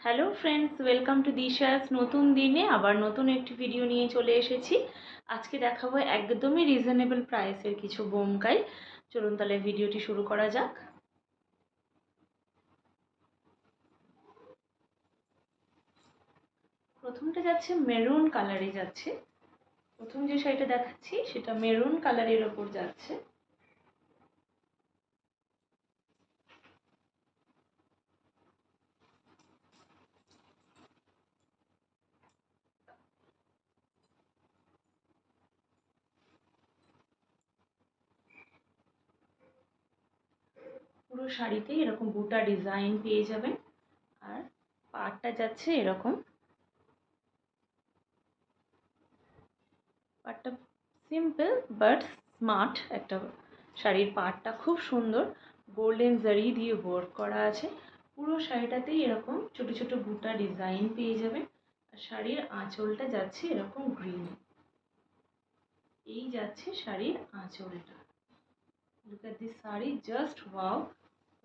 Hello friends, welcome to দিশাস। নতুন দিনে আবার নতুন একটি ভিডিও নিয়ে চলে এসেছি। আজকে দেখাবো একদমই রিজনেবল প্রাইসের কিছু বোমকাই। চলুন তাহলে ভিডিওটি শুরু করা যাক। প্রথমটা যাচ্ছে মেরুন কালারে যাচ্ছে। প্রথম যে শাড়িটা দেখাচ্ছি সেটা মেরুন কালারের ওপর যাচ্ছে। পুরো শাড়িতে এরকম বুটা ডিজাইন পেয়ে যাবেন। আর পাড়টা যাচ্ছে এরকম। পাড়টা সিম্পল বাট স্মার্ট একটা শাড়ির। পাড়টা খুব সুন্দর, গোল্ডেন জারি দিয়ে ওয়ার্ক করা আছে। পুরো শাড়িটাতেই এরকম ছোট ছোট বুটা ডিজাইন পেয়ে যাবেন। আর শাড়ির আঁচলটা যাচ্ছে এরকম গ্রিন। এই যাচ্ছে শাড়ির আঁচলটা। Look at this sari, just wow.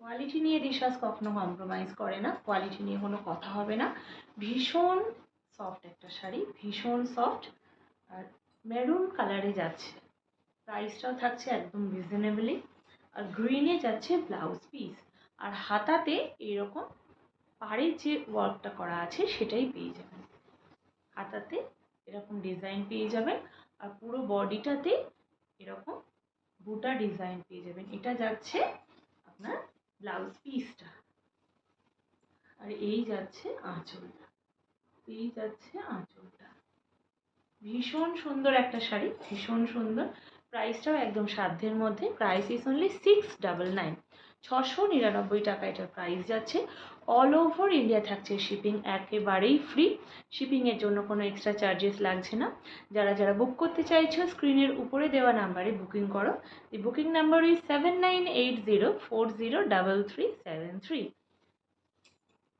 Quality নিয়ে দিশাস কখনো কম্প্রোমাইজ করে না, কোয়ালিটি নিয়ে কোনো কথা হবে না। ভীষণ সফট একটা শাড়ি, ভীষণ সফট। আর মেরুন কালারে যাচ্ছে। প্রাইসটাও থাকছে একদম রিজনেবলি। আর গ্রিনে যাচ্ছে ব্লাউজ পিস। আর হাতাতে এরকম পাড়ের যে ওয়ার্কটা করা আছে সেটাই পেয়ে যাবেন। হাতাতে এরকম ডিজাইন পেয়ে যাবেন। আর পুরো বডিটাতে এরকম বুটা ডিজাইন পেয়ে যাবেন। এটা যাচ্ছে আপনার ব্লাউজ পিসটা। আর এই যাচ্ছে আঁচলটা। এই যাচ্ছে আঁচলটা। ভীষণ সুন্দর একটা শাড়ি, ভীষণ সুন্দর। প্রাইসটাও একদম সাধ্যের মধ্যে। প্রাইস ইজ অনলি 699, 699 টাকা এটার প্রাইস যাচ্ছে। অল ওভার ইন্ডিয়া থাকছে শিপিং, একেবারেই ফ্রি। শিপিংয়ের জন্য কোনো এক্সট্রা চার্জেস লাগছে না। যারা যারা বুক করতে চাইছো স্ক্রিনের উপরে দেওয়া নাম্বারে বুকিং করো। দি বুকিং নাম্বার ইজ 7980403373।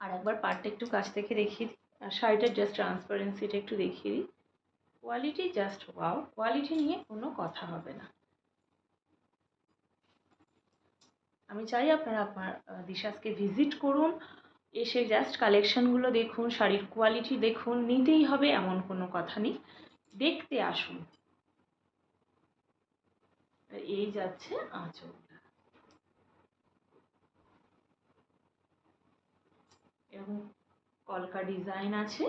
আর একবার পার্টটা একটু কাছ থেকে দেখিয়ে দিই, আর শাড়িটার জাস্ট ট্রান্সপারেন্সিটা একটু দেখিয়ে দিই। কোয়ালিটি জাস্ট ওয়াও, কোয়ালিটি নিয়ে কোনো কথা হবে না। আমি চাই আপনারা আপনার দিশাসকে ভিজিট করুন, এসে জাস্ট কালেকশনগুলো দেখুন, শাড়ির কোয়ালিটি দেখুন। নিতেই হবে এমন কোনো কথা নেই, দেখতে আসুন। এই যাচ্ছে আঁচলটা। এরকম কলকা ডিজাইন আছে।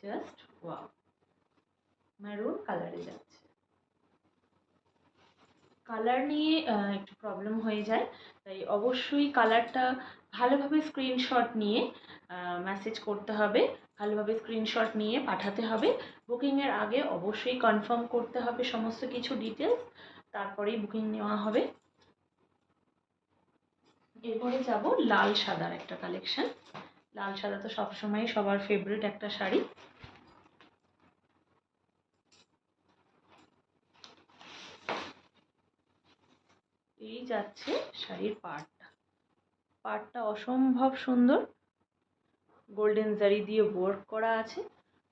জাস্ট ওয়াও, মেরুন কালারে যাচ্ছে। কালার নিয়ে একটু প্রবলেম হয়ে যায়, তাই অবশ্যই কালারটা ভালোভাবে স্ক্রিনশট নিয়ে মেসেজ করতে হবে, ভালোভাবে স্ক্রিনশট নিয়ে পাঠাতে হবে। বুকিংয়ের আগে অবশ্যই কনফার্ম করতে হবে সমস্ত কিছু ডিটেলস, তারপরেই বুকিং নেওয়া হবে। এরপরে যাব লাল সাদার একটা কালেকশন। লাল সাদা তো সবসময় সবার ফেভারিট একটা শাড়ি। এই যাচ্ছে শাড়ির পাড়টা। পাড়টা অসম্ভব সুন্দর, গোল্ডেন জারি দিয়ে ওয়ার্ক করা আছে।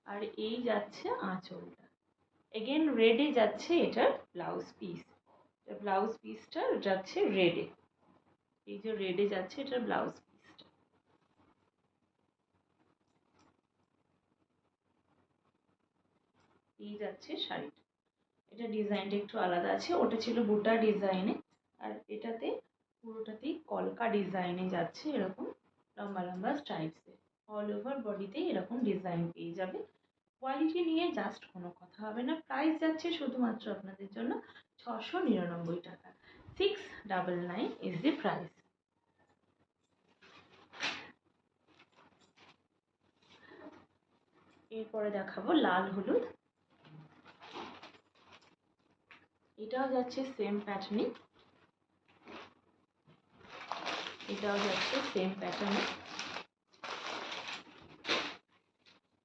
আর এই যাচ্ছে আঁচলটা। এগেন রেডে যাচ্ছে এটার ব্লাউজ পিস। ব্লাউজ পিসটা যাচ্ছে রেডে। এই যে রেডে যাচ্ছে এটার ব্লাউজ পিসটা। এই যাচ্ছে শাড়িটা। এটা ডিজাইনটা একটু আলাদা আছে, ওটা ছিল বুটা ডিজাইনে। আর এটাতে পুরোটাতেই কলকা ডিজাইনে যাচ্ছে এরকম লম্বা লম্বা স্ট্রাইপসে। অল ওভার বডিতে এরকম ডিজাইন পেয়ে যাবে। কোয়ালিটি নিয়ে জাস্ট কোনো কথা হবে না। প্রাইস যাচ্ছে শুধুমাত্র আপনাদের জন্য 699 টাকা। 699 ইজ দি প্রাইস। এরপরে দেখাবো লাল হলুদ। এটাও যাচ্ছে সেম প্যাটার্নে। এটাও যাচ্ছে সেম প্যাটার্নে।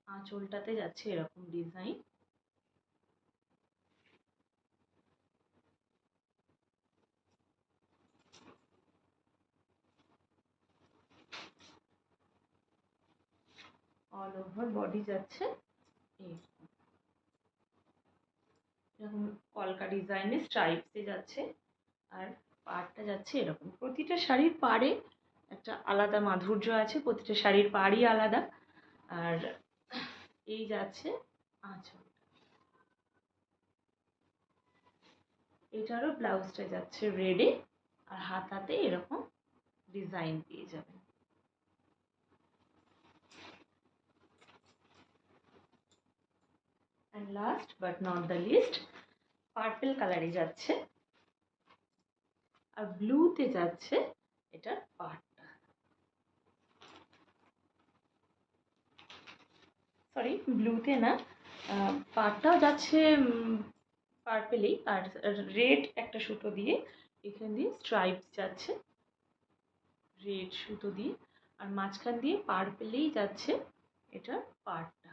আঁচলটাতে যাচ্ছে এরকম ডিজাইন। অল ওভার বডি যাচ্ছে এরকম কলকা ডিজাইনে স্ট্রাইপসে যাচ্ছে। আর পাড়টা যাচ্ছে এরকম। প্রতিটা শাড়ির পাড়ে একটা আলাদা মাধুর্য আছে, প্রতিটা শাড়ির পাড়ই আলাদা। আর এই যাচ্ছে আঁচল, এটারও ব্লাউজটা যাচ্ছে রেডে, আর হাতাতে এরকম ডিজাইন পেয়ে যাবেন। And last but not the least, purple কালারে যাচ্ছে আর ব্লুতে যাচ্ছে এটার পাড়টা, সরি ব্লুতে না, পাড়টাও যাচ্ছে পার্পেলেই, আর রেড একটা সুতো দিয়ে এখান দিয়ে স্ট্রাইপস যাচ্ছে রেড সুতো দিয়ে, আর মাঝখান দিয়ে পার্পেলেই যাচ্ছে এটার পাড়টা,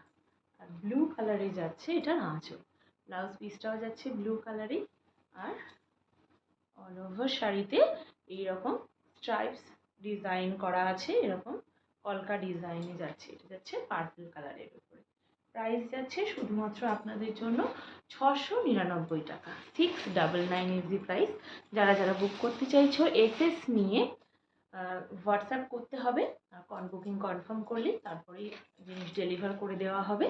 আর ব্লু কালারে যাচ্ছে এটার আঁচল। ব্লাউজ পিসটাও যাচ্ছে ব্লু কালারে, আর অল ওভার শাড়িতে এইরকম স্ট্রাইপস ডিজাইন করা আছে, এরকম কলকা ডিজাইনে যাচ্ছে। এটা যাচ্ছে পার্পল কালারের উপরে। প্রাইস যাচ্ছে শুধুমাত্র আপনাদের জন্য 699 টাকা, 699 ইজ দি প্রাইস। যারা যারা বুক করতে চাইছো এসএস নিয়ে হোয়াটসঅ্যাপ করতে হবে, বুকিং কনফার্ম করলে তারপরেই জিনিস ডেলিভার করে দেওয়া হবে।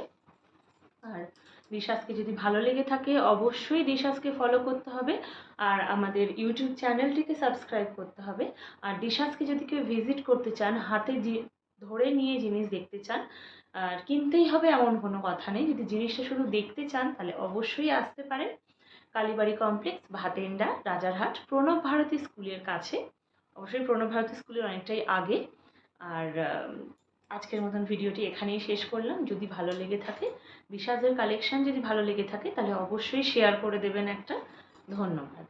আর দিশাসকে যদি ভালো লেগে থাকে অবশ্যই দিশাসকে ফলো করতে হবে, আর আমাদের ইউটিউব চ্যানেলটিকে সাবস্ক্রাইব করতে হবে। আর দিশাসকে যদি কেউ ভিজিট করতে চান, হাতে ধরে নিয়ে জিনিস দেখতে চান, আর কিনতেই হবে এমন কোনো কথা নেই, যদি জিনিসটা শুধু দেখতে চান তাহলে অবশ্যই আসতে পারেন। কালীবাড়ি কমপ্লেক্স, ভাতেন্ডা, রাজারহাট, প্রণব ভারতী স্কুলের কাছে। অবশ্যই প্রণব ভারতী স্কুলের অনেকটাই আগে। আর আজকের মতন ভিডিওটি এখানেই শেষ করলাম। যদি ভালো লেগে থাকে, দিশাসের কালেকশন যদি ভালো লেগে থাকে তাহলে অবশ্যই শেয়ার করে দেবেন একটা। ধন্যবাদ।